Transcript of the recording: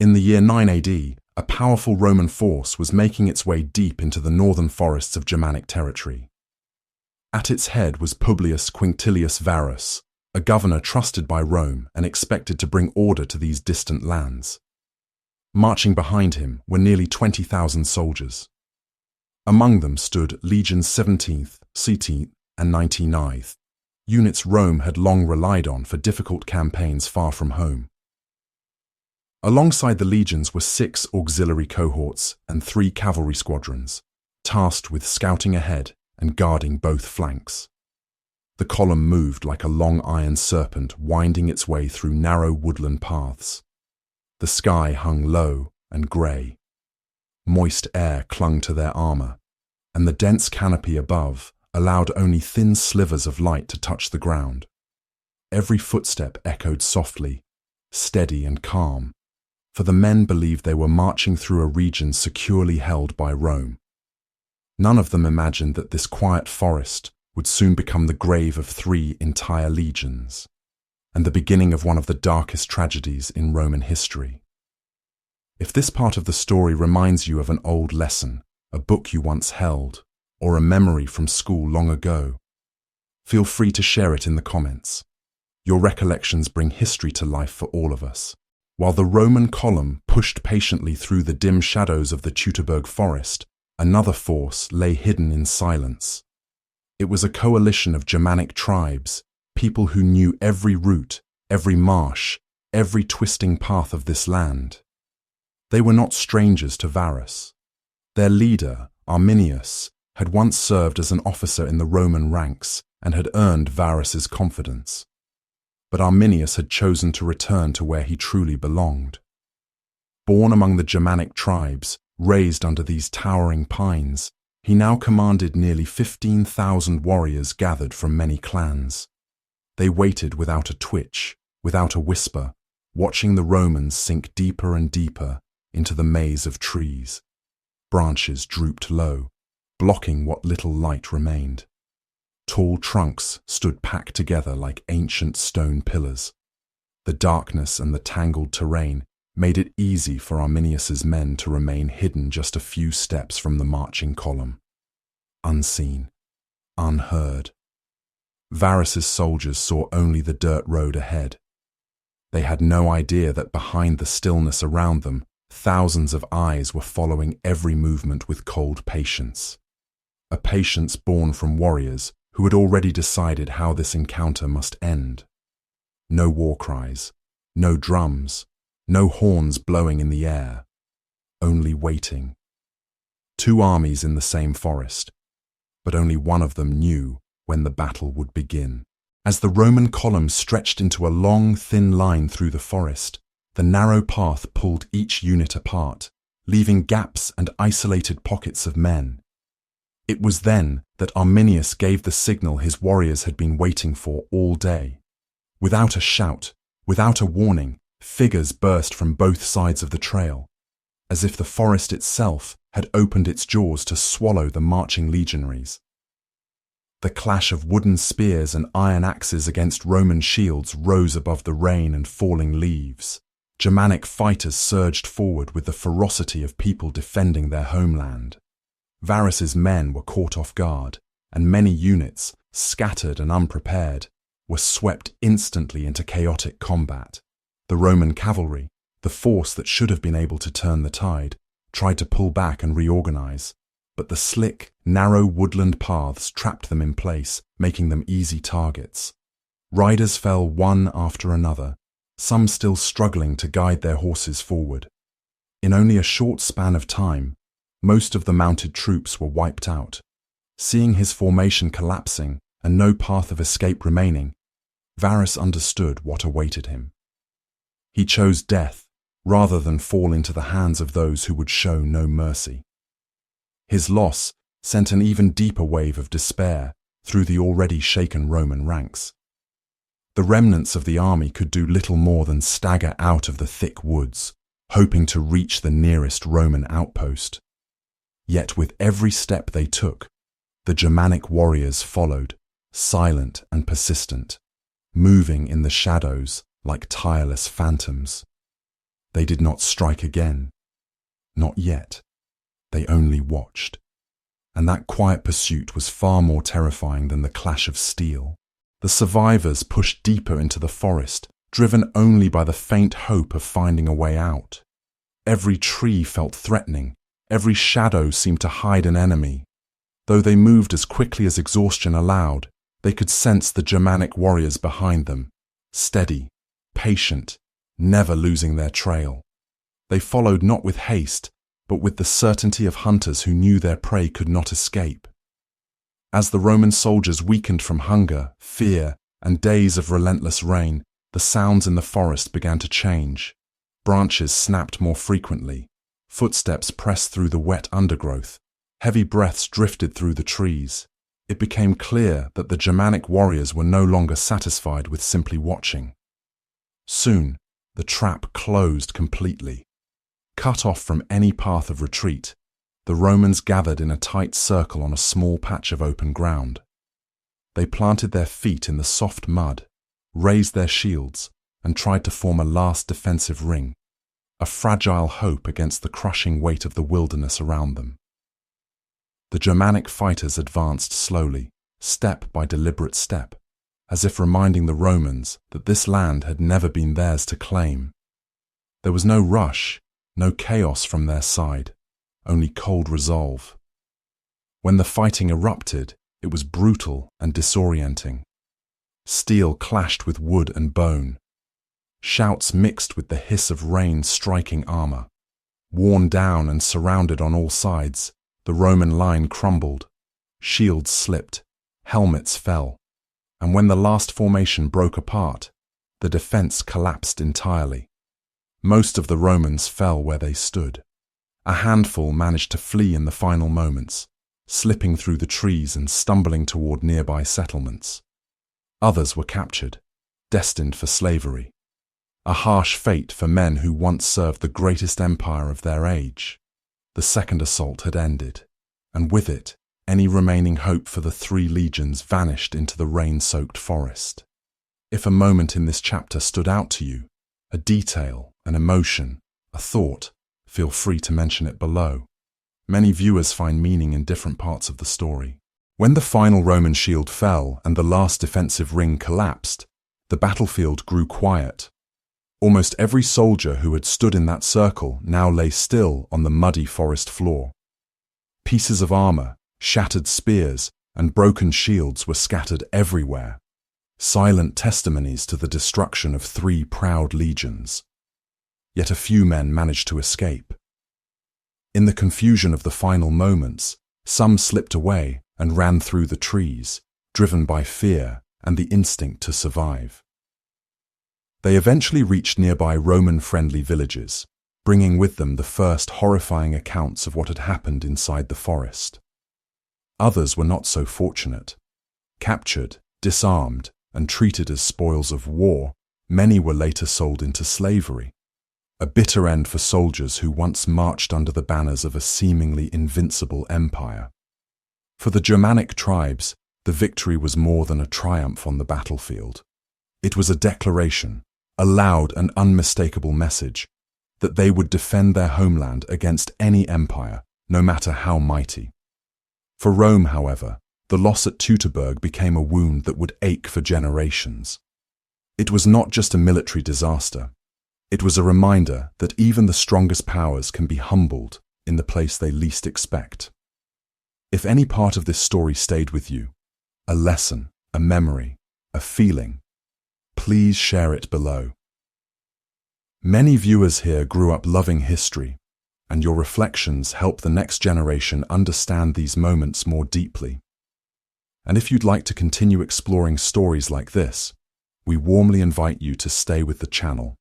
In the year 9 AD, a powerful Roman force was making its way deep into the northern forests of Germanic territory. At its head was Publius Quinctilius Varus, a governor trusted by Rome and expected to bring order to these distant lands. Marching behind him were nearly 20,000 soldiers. Among them stood legions 17th, XVIII, and 99th, units Rome had long relied on for difficult campaigns far from home. Alongside the legions were 6 auxiliary cohorts and 3 cavalry squadrons, tasked with scouting ahead and guarding both flanks. The column moved like a long iron serpent winding its way through narrow woodland paths. The sky hung low and grey. Moist air clung to their armour, and the dense canopy above allowed only thin slivers of light to touch the ground. Every footstep echoed softly, steady and calm, for the men believed they were marching through a region securely held by Rome. None of them imagined that this quiet forest would soon become the grave of 3 entire legions, and the beginning of one of the darkest tragedies in Roman history. If this part of the story reminds you of an old lesson, a book you once held, or a memory from school long ago, feel free to share it in the comments. Your recollections bring history to life for all of us. While the Roman column pushed patiently through the dim shadows of the Teutoburg Forest, another force lay hidden in silence. It was a coalition of Germanic tribes, people who knew every route, every marsh, every twisting path of this land. They were not strangers to Varus. Their leader, Arminius, had once served as an officer in the Roman ranks and had earned Varus's confidence. But Arminius had chosen to return to where he truly belonged. Born among the Germanic tribes, raised under these towering pines, he now commanded nearly 15,000 warriors gathered from many clans. They waited without a twitch, without a whisper, watching the Romans sink deeper and deeper into the maze of trees. Branches drooped low, blocking what little light remained. Tall trunks stood packed together like ancient stone pillars. The darkness and the tangled terrain made it easy for Arminius's men to remain hidden just a few steps from the marching column. Unseen, unheard. Varus's soldiers saw only the dirt road ahead. They had no idea that behind the stillness around them, thousands of eyes were following every movement with cold patience. A patience born from warriors who had already decided how this encounter must end. No war cries, no drums, no horns blowing in the air, only waiting. 2 armies in the same forest, but only one of them knew when the battle would begin. As the Roman column stretched into a long, thin line through the forest, the narrow path pulled each unit apart, leaving gaps and isolated pockets of men. It was then that Arminius gave the signal his warriors had been waiting for all day. Without a shout, without a warning, figures burst from both sides of the trail, as if the forest itself had opened its jaws to swallow the marching legionaries. The clash of wooden spears and iron axes against Roman shields rose above the rain and falling leaves. Germanic fighters surged forward with the ferocity of people defending their homeland. Varus's men were caught off guard, and many units, scattered and unprepared, were swept instantly into chaotic combat. The Roman cavalry, the force that should have been able to turn the tide, tried to pull back and reorganize, but the slick, narrow woodland paths trapped them in place, making them easy targets. Riders fell one after another, some still struggling to guide their horses forward. In only a short span of time, most of the mounted troops were wiped out. Seeing his formation collapsing and no path of escape remaining, Varus understood what awaited him. He chose death rather than fall into the hands of those who would show no mercy. His loss sent an even deeper wave of despair through the already shaken Roman ranks. The remnants of the army could do little more than stagger out of the thick woods, hoping to reach the nearest Roman outpost. Yet with every step they took, the Germanic warriors followed, silent and persistent, moving in the shadows like tireless phantoms. They did not strike again. Not yet. They only watched. And that quiet pursuit was far more terrifying than the clash of steel. The survivors pushed deeper into the forest, driven only by the faint hope of finding a way out. Every tree felt threatening. Every shadow seemed to hide an enemy. Though they moved as quickly as exhaustion allowed, they could sense the Germanic warriors behind them, steady, patient, never losing their trail. They followed not with haste, but with the certainty of hunters who knew their prey could not escape. As the Roman soldiers weakened from hunger, fear, and days of relentless rain, the sounds in the forest began to change. Branches snapped more frequently. Footsteps pressed through the wet undergrowth. Heavy breaths drifted through the trees. It became clear that the Germanic warriors were no longer satisfied with simply watching. Soon, the trap closed completely. Cut off from any path of retreat, the Romans gathered in a tight circle on a small patch of open ground. They planted their feet in the soft mud, raised their shields, and tried to form a last defensive ring, a fragile hope against the crushing weight of the wilderness around them. The Germanic fighters advanced slowly, step by deliberate step, as if reminding the Romans that this land had never been theirs to claim. There was no rush, no chaos from their side, only cold resolve. When the fighting erupted, it was brutal and disorienting. Steel clashed with wood and bone. Shouts mixed with the hiss of rain striking armor. Worn down and surrounded on all sides, the Roman line crumbled. Shields slipped, helmets fell, and when the last formation broke apart, the defense collapsed entirely. Most of the Romans fell where they stood. A handful managed to flee in the final moments, slipping through the trees and stumbling toward nearby settlements. Others were captured, destined for slavery. A harsh fate for men who once served the greatest empire of their age. The second assault had ended, and with it, any remaining hope for the 3 legions vanished into the rain-soaked forest. If a moment in this chapter stood out to you, a detail, an emotion, a thought, feel free to mention it below. Many viewers find meaning in different parts of the story. When the final Roman shield fell and the last defensive ring collapsed, the battlefield grew quiet. Almost every soldier who had stood in that circle now lay still on the muddy forest floor. Pieces of armor, shattered spears, and broken shields were scattered everywhere, silent testimonies to the destruction of 3 proud legions. Yet a few men managed to escape. In the confusion of the final moments, some slipped away and ran through the trees, driven by fear and the instinct to survive. They eventually reached nearby Roman-friendly villages, bringing with them the first horrifying accounts of what had happened inside the forest. Others were not so fortunate. Captured, disarmed, and treated as spoils of war, many were later sold into slavery. A bitter end for soldiers who once marched under the banners of a seemingly invincible empire. For the Germanic tribes, the victory was more than a triumph on the battlefield. It was a declaration, a loud and unmistakable message, that they would defend their homeland against any empire, no matter how mighty. For Rome, however, the loss at Teutoburg became a wound that would ache for generations. It was not just a military disaster. It was a reminder that even the strongest powers can be humbled in the place they least expect. If any part of this story stayed with you, a lesson, a memory, a feeling, please share it below. Many viewers here grew up loving history, and your reflections help the next generation understand these moments more deeply. And if you'd like to continue exploring stories like this, we warmly invite you to stay with the channel.